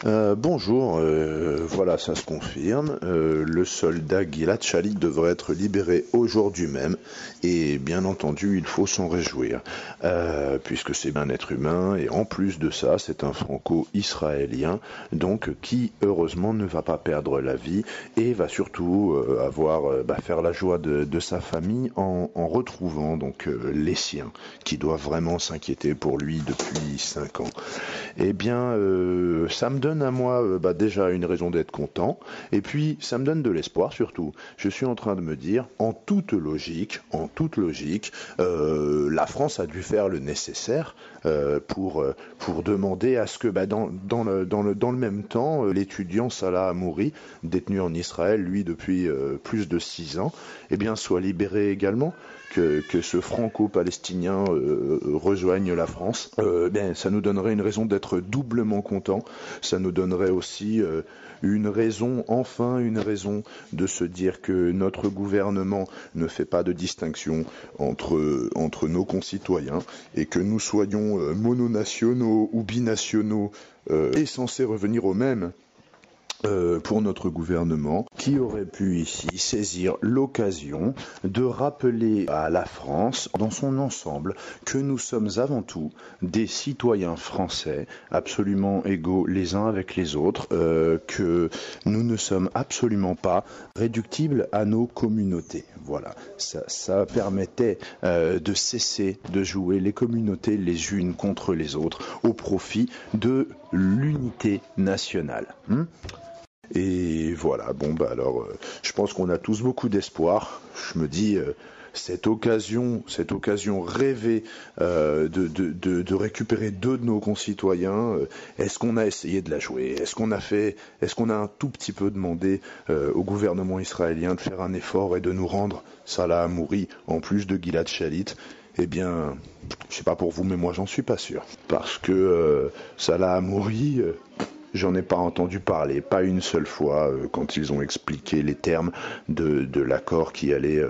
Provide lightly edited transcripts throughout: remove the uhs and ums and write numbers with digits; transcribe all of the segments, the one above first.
Bonjour, voilà, ça se confirme. Le soldat Gilad Shalit devrait être libéré aujourd'hui même, et bien entendu, il faut s'en réjouir, puisque c'est un être humain, et en plus de ça, c'est un franco-israélien, donc qui heureusement ne va pas perdre la vie, et va surtout faire la joie de sa famille en retrouvant donc les siens, qui doivent vraiment s'inquiéter pour lui depuis 5 ans. Eh bien, ça me donne à moi déjà une raison d'être content, et puis ça me donne de l'espoir surtout. Je suis en train de me dire, en toute logique, la France a dû faire le nécessaire pour demander à ce que dans le même temps, l'étudiant Salah Hamouri, détenu en Israël, lui depuis plus de 6 ans, eh bien soit libéré également. Que ce franco-palestinien rejoigne la France, ça nous donnerait une raison d'être doublement content. Ça nous donnerait aussi une raison de se dire que notre gouvernement ne fait pas de distinction entre nos concitoyens et que nous soyons mononationaux ou binationaux est censé revenir au même. Pour notre gouvernement, qui aurait pu ici saisir l'occasion de rappeler à la France, dans son ensemble, que nous sommes avant tout des citoyens français, absolument égaux les uns avec les autres, que nous ne sommes absolument pas réductibles à nos communautés. Voilà, ça permettait de cesser de jouer les communautés les unes contre les autres au profit de l'unité nationale. Et voilà, je pense qu'on a tous beaucoup d'espoir. Je me dis, cette occasion rêvée de récupérer 2 de nos concitoyens, est-ce qu'on a essayé de la jouer? Est-ce qu'on a un tout petit peu demandé au gouvernement israélien de faire un effort et de nous rendre Salah Hamouri en plus de Gilad Shalit? Eh bien, je sais pas pour vous, mais moi j'en suis pas sûr. Parce que Salah Hamouri... J'en ai pas entendu parler, pas une seule fois, quand ils ont expliqué les termes de l'accord qui allait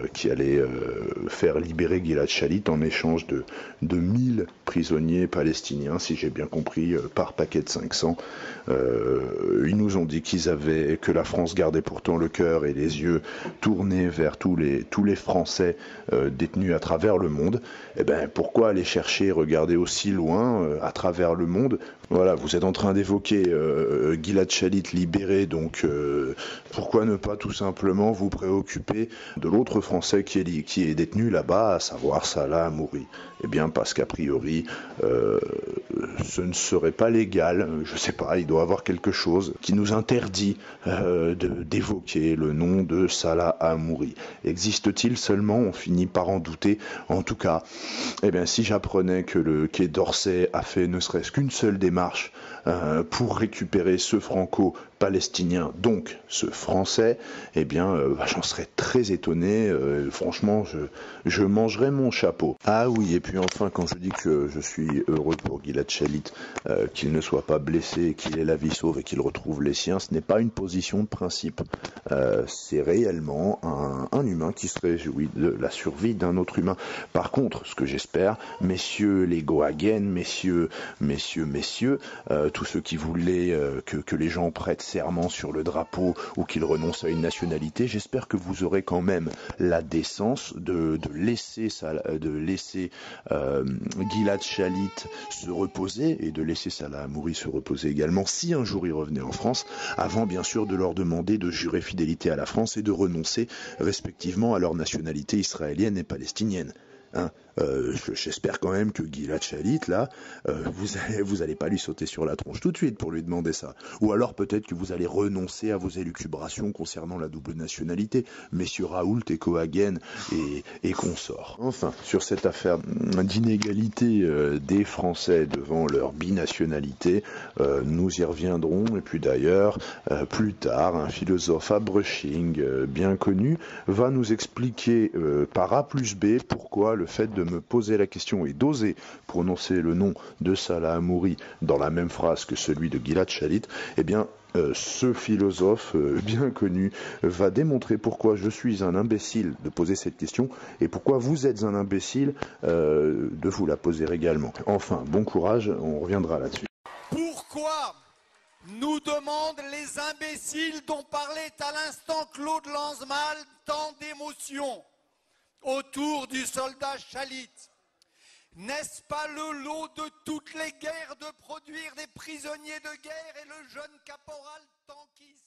faire libérer Gilad Shalit en échange de 1000 prisonniers palestiniens, si j'ai bien compris, par paquet de 500. Ils nous ont dit que la France gardait pourtant le cœur et les yeux tournés vers tous les Français détenus à travers le monde. Eh ben, pourquoi aller chercher, regarder aussi loin à travers le monde? Voilà, vous êtes en train d'évoquer Gilad Shalit libéré, donc pourquoi ne pas tout simplement vous préoccuper de l'autre Français qui est détenu là-bas, à savoir Salah Hamouri? Eh bien, parce qu'a priori, ce ne serait pas légal, je sais pas, il doit y avoir quelque chose qui nous interdit d'évoquer le nom de Salah Hamouri. Existe-t-il seulement? On finit par en douter. En tout cas, eh bien, si j'apprenais que le Quai d'Orsay a fait ne serait-ce qu'une seule démarche pour récupérer ce franco-palestinien, donc ce français, eh bien, j'en serais très étonné. Franchement, je mangerais mon chapeau. Ah oui, et puis enfin, quand je dis que je suis heureux pour Gilad Shalit, qu'il ne soit pas blessé, qu'il ait la vie sauve et qu'il retrouve les siens, ce n'est pas une position de principe. C'est réellement un humain qui se réjouit de la survie d'un autre humain. Par contre, ce que j'espère, messieurs les Gohagen, messieurs, tous ceux qui voulaient que les gens prêtent serment sur le drapeau ou qu'ils renoncent à une nationalité, j'espère que vous aurez quand même la décence de laisser Gilad Shalit se reposer et de laisser Salah Hamouri se reposer également si un jour il revenait en France, avant bien sûr de leur demander de jurer fidélité à la France et de renoncer respectivement à leur nationalité israélienne et palestinienne. J'espère quand même que Gilad Shalit, là, vous allez pas lui sauter sur la tronche tout de suite pour lui demander ça. Ou alors peut-être que vous allez renoncer à vos élucubrations concernant la double nationalité, messieurs Raoult et Cohagen et consorts. Enfin, sur cette affaire d'inégalité des Français devant leur binationalité, nous y reviendrons. Et puis d'ailleurs, plus tard, un philosophe Abrushing bien connu va nous expliquer par A plus B pourquoi le fait de me poser la question et d'oser prononcer le nom de Salah Hamouri dans la même phrase que celui de Gilad Shalit, eh bien, ce philosophe bien connu va démontrer pourquoi je suis un imbécile de poser cette question et pourquoi vous êtes un imbécile de vous la poser également. Enfin, bon courage, on reviendra là-dessus. Pourquoi nous demandent les imbéciles dont parlait à l'instant Claude Lanzmann, tant d'émotions autour du soldat Chalit. N'est-ce pas le lot de toutes les guerres de produire des prisonniers de guerre et le jeune caporal Tanquis